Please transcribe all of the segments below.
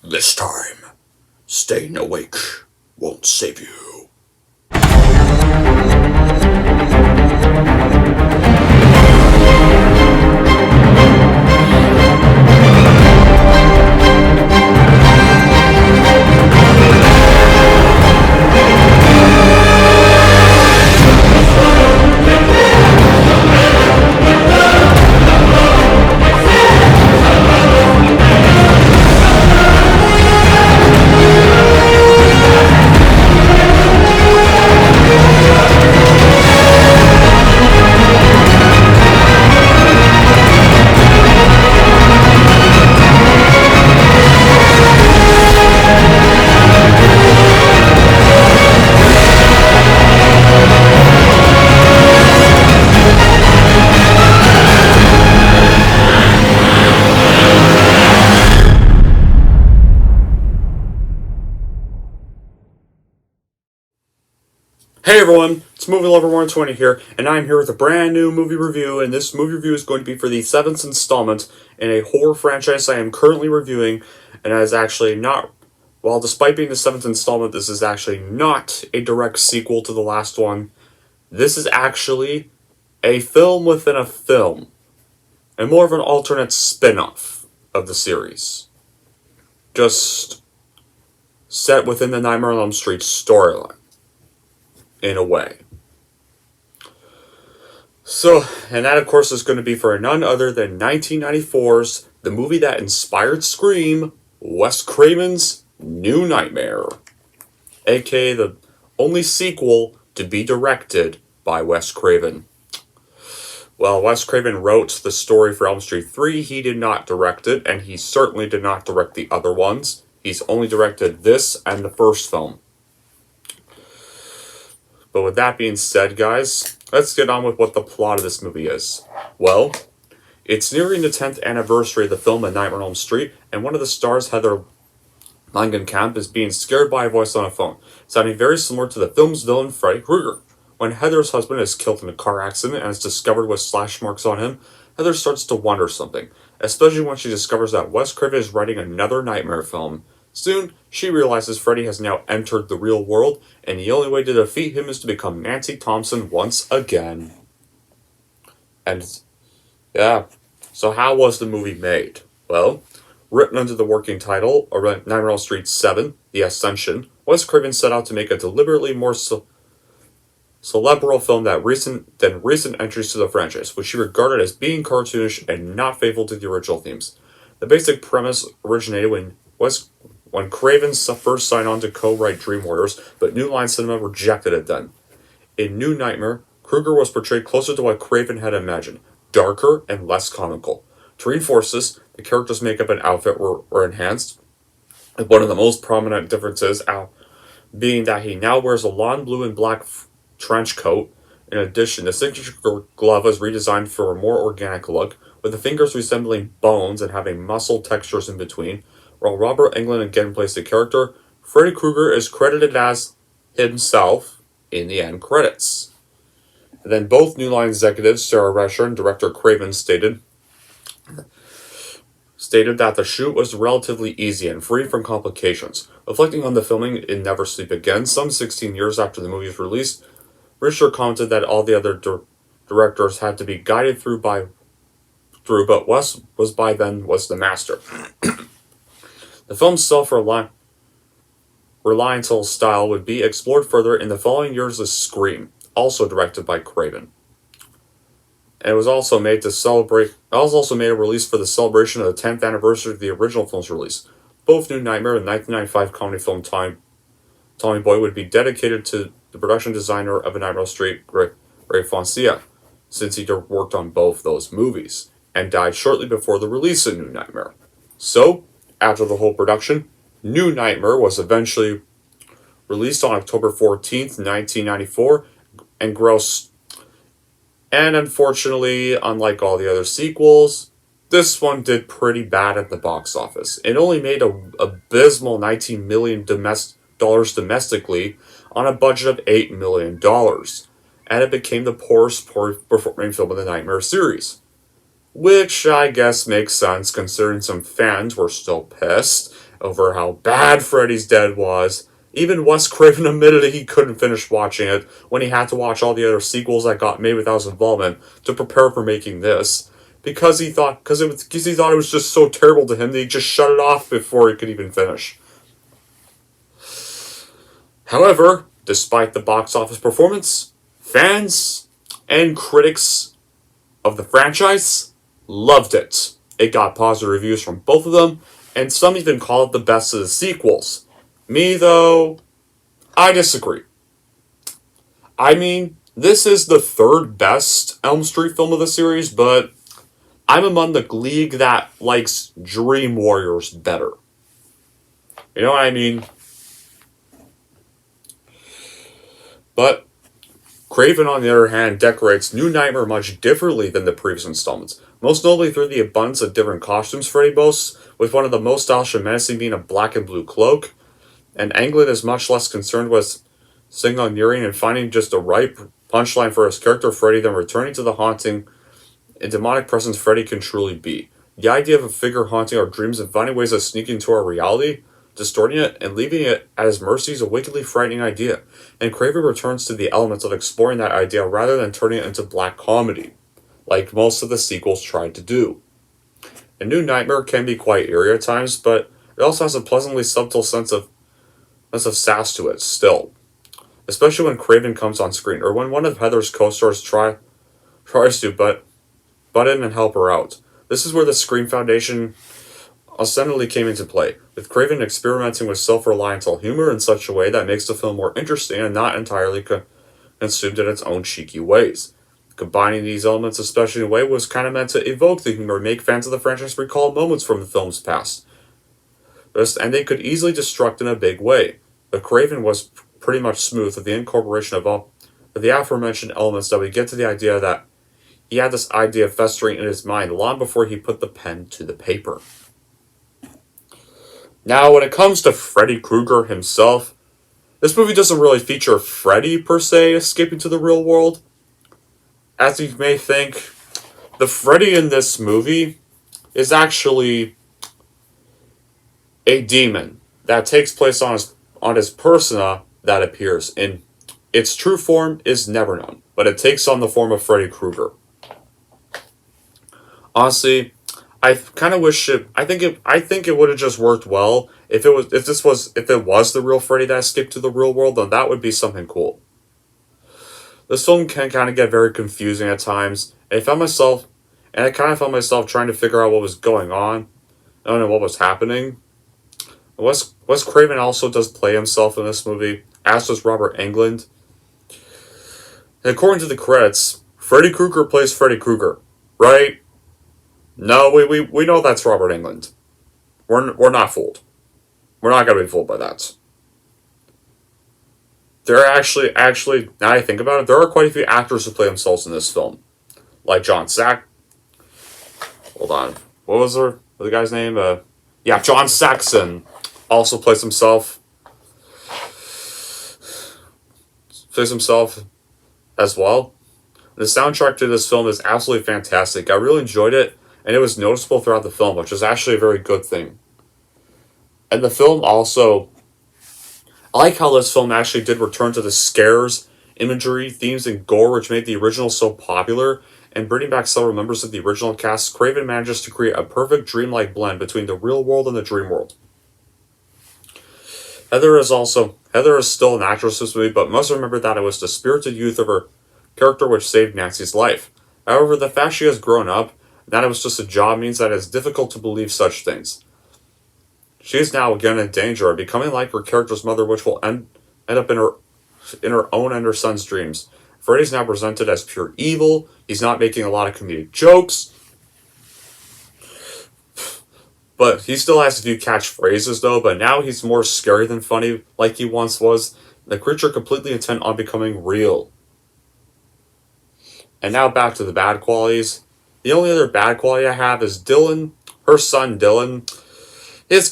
This time, staying awake won't save you. Hey everyone, it's Movie Lover 120 here, and I'm here with a brand new movie review, and this movie review is going to be for the 7th installment in a horror franchise I am currently reviewing, and that is actually not, while despite being the 7th installment, this is actually not a direct sequel to the last one. This is actually a film within a film, and more of an alternate spin-off of the series. Just set within the Nightmare on Elm Street storyline. In a way. So, and that of course is going to be for none other than 1994's, the movie that inspired Scream, Wes Craven's New Nightmare. AKA the only sequel to be directed by Wes Craven. Well, Wes Craven wrote the story for Elm Street 3, he did not direct it, and he certainly did not direct the other ones. He's only directed this and the first film. But with that being said, guys, let's get on with what the plot of this movie is. Well, it's nearing the 10th anniversary of the film A Nightmare on Elm Street, and one of the stars, Heather Langenkamp, is being scared by a voice on a phone, sounding very similar to the film's villain, Freddy Krueger. When Heather's husband is killed in a car accident and is discovered with slash marks on him, Heather starts to wonder something, especially when she discovers that Wes Craven is writing another nightmare film. Soon, she realizes Freddy has now entered the real world, and the only way to defeat him is to become Nancy Thompson once again. And, yeah, so how was the movie made? Well, written under the working title, Nightmare on Elm Street 7, The Ascension, Wes Craven set out to make a deliberately more cerebral film than recent entries to the franchise, which he regarded as being cartoonish and not faithful to the original themes. The basic premise originated when Craven first signed on to co-write Dream Warriors, but New Line Cinema rejected it then. In New Nightmare, Krueger was portrayed closer to what Craven had imagined, darker and less comical. To reinforce this, the character's makeup and outfit were enhanced, and one of the most prominent differences being that he now wears a lawn blue and black trench coat. In addition, the signature glove was redesigned for a more organic look, with the fingers resembling bones and having muscle textures in between. While Robert Englund again plays the character, Freddy Krueger is credited as himself in the end credits. And then both New Line executives, Sarah Rescher and director Craven, stated that the shoot was relatively easy and free from complications. Reflecting on the filming in Never Sleep Again, some 16 years after the movie's release, Rescher commented that all the other directors had to be guided through, but Wes was by then the master. The film's self-reliant style would be explored further in the following years as Scream, also directed by Craven. And it was also made a release for the celebration of the 10th anniversary of the original film's release. Both New Nightmare and 1995 comedy film Tommy Boy would be dedicated to the production designer of A Nightmare on Elm Street, Ray Foncia, since he worked on both those movies, and died shortly before the release of New Nightmare. So, after the whole production, New Nightmare was eventually released on October 14th, 1994, and grossed. And unfortunately, unlike all the other sequels, this one did pretty bad at the box office. It only made an abysmal $19 million domestically on a budget of $8 million, and it became the poorest performing film in the Nightmare series. Which I guess makes sense considering some fans were still pissed over how bad Freddy's Dead was. Even Wes Craven admitted that he couldn't finish watching it when he had to watch all the other sequels that got made without his involvement to prepare for making this. Because he thought it was just so terrible to him that he just shut it off before he could even finish. However, despite the box office performance, fans and critics of the franchise loved it. It got positive reviews from both of them, and some even call it the best of the sequels. Me, though, I disagree. I mean, this is the third best Elm Street film of the series, but I'm among the league that likes Dream Warriors better. You know what I mean? But Craven, on the other hand, decorates New Nightmare much differently than the previous installments, most notably through the abundance of different costumes Freddy boasts, with one of the most stylish and menacing being a black and blue cloak, and Englund is much less concerned with signaling and finding just the right punchline for his character Freddy than returning to the haunting and demonic presence Freddy can truly be. The idea of a figure haunting our dreams and finding ways of sneaking into our reality, distorting it, and leaving it at his mercy is a wickedly frightening idea, and Craven returns to the elements of exploring that idea rather than turning it into black comedy, like most of the sequels tried to do. A New Nightmare can be quite eerie at times, but it also has a pleasantly subtle sense of sass to it, still. Especially when Craven comes on screen, or when one of Heather's co-stars tries to butt in and help her out. This is where the Scream Foundation ostensibly came into play, with Craven experimenting with self-reliant humor in such a way that makes the film more interesting and not entirely consumed in its own cheeky ways. Combining these elements, especially in a way, was kind of meant to evoke the humor and make fans of the franchise recall moments from the film's past. And they could easily destruct in a big way, but Craven was pretty much smooth with the incorporation of all of the aforementioned elements that we get to the idea that he had this idea festering in his mind long before he put the pen to the paper. Now, when it comes to Freddy Krueger himself, this movie doesn't really feature Freddy per se escaping to the real world. As you may think, the Freddy in this movie is actually a demon that takes place on his persona that appears in its true form is never known, but it takes on the form of Freddy Krueger. Honestly, I kind of wish it. I think it would have just worked well if it was the real Freddy that escaped to the real world. Then that would be something cool. This film can kind of get very confusing at times, and I kind of found myself trying to figure out what was going on. I don't know what was happening. Wes Craven also does play himself in this movie, as does Robert Englund. And according to the credits, Freddy Krueger plays Freddy Krueger, right? No, we know that's Robert Englund. We're not fooled. We're not gonna be fooled by that. There are actually, now I think about it, there are quite a few actors who play themselves in this film, like John Sack. Hold on, what was the guy's name? John Saxon also plays himself. As well. The soundtrack to this film is absolutely fantastic. I really enjoyed it, and it was noticeable throughout the film, which is actually a very good thing. And the film also, I like how this film actually did return to the scares, imagery, themes, and gore which made the original so popular, and bringing back several members of the original cast, Craven manages to create a perfect dreamlike blend between the real world and the dream world. Heather is still an actress in this movie, but must remember that it was the spirited youth of her character which saved Nancy's life. However, the fact she has grown up, and that it was just a job, means that it is difficult to believe such things. She is now again in danger of becoming like her character's mother, which will end up in her own and her son's dreams. Freddy's now presented as pure evil. He's not making a lot of comedic jokes, but he still has a few catchphrases though. But now he's more scary than funny, like he once was. The creature completely intent on becoming real. And now back to the bad qualities. The only other bad quality I have is Dylan, her son Dylan. His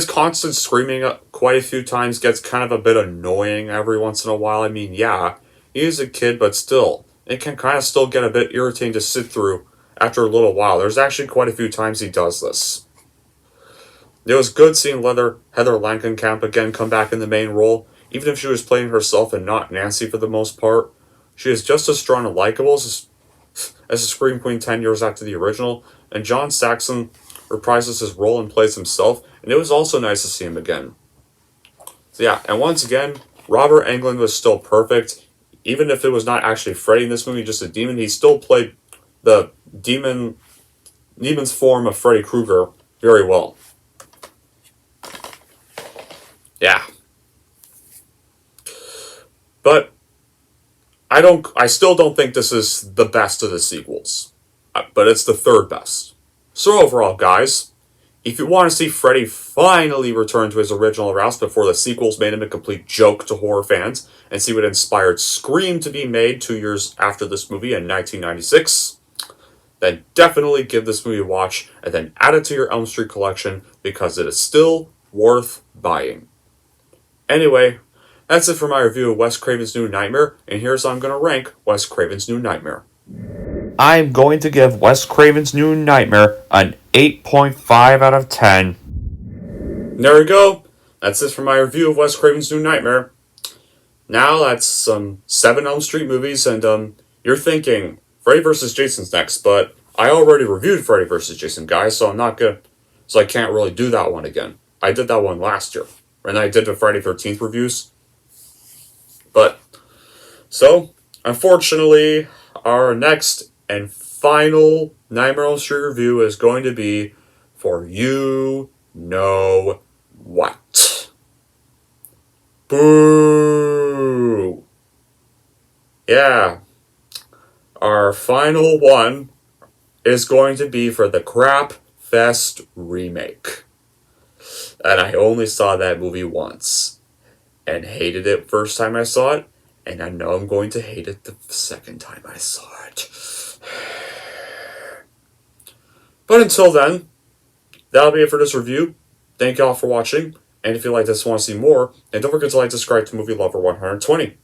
constant screaming quite a few times gets kind of a bit annoying every once in a while. I mean, yeah, he is a kid, but still, it can kind of still get a bit irritating to sit through after a little while. There's actually quite a few times he does this. It was good seeing Heather Langenkamp again come back in the main role, even if she was playing herself and not Nancy for the most part. She is just as strong and likable as the Scream Queen 10 years after the original, and John Saxon reprises his role and plays himself, and it was also nice to see him again. So yeah, and once again, Robert Englund was still perfect. Even if it was not actually Freddy in this movie, just a demon, he still played the demon's form of Freddy Krueger very well. Yeah. But I still don't think this is the best of the sequels. But it's the third best. So overall, guys, if you want to see Freddy finally return to his original routes before the sequels made him a complete joke to horror fans, and see what inspired Scream to be made 2 years after this movie in 1996, then definitely give this movie a watch and then add it to your Elm Street collection because it is still worth buying. Anyway, that's it for my review of Wes Craven's New Nightmare, and here's how I'm going to rank Wes Craven's New Nightmare. I'm going to give Wes Craven's New Nightmare an 8.5 out of 10. There we go. That's it for my review of Wes Craven's New Nightmare. Now that's 7 Elm Street movies, and you're thinking Freddy vs. Jason's next, but I already reviewed Freddy vs. Jason, guys, so I can't really do that one again. I did that one last year, and I did the Friday 13th reviews. But, so, unfortunately, our next and final Nightmare on Elm Street review is going to be for you know what. Boo! Yeah. Our final one is going to be for the Crap Fest remake. And I only saw that movie once. And hated it first time I saw it. And I know I'm going to hate it the second time I saw it. But until then, that'll be it for this review. Thank y'all for watching. And if you like this and want to see more, then don't forget to like, subscribe to Movie Lover 120.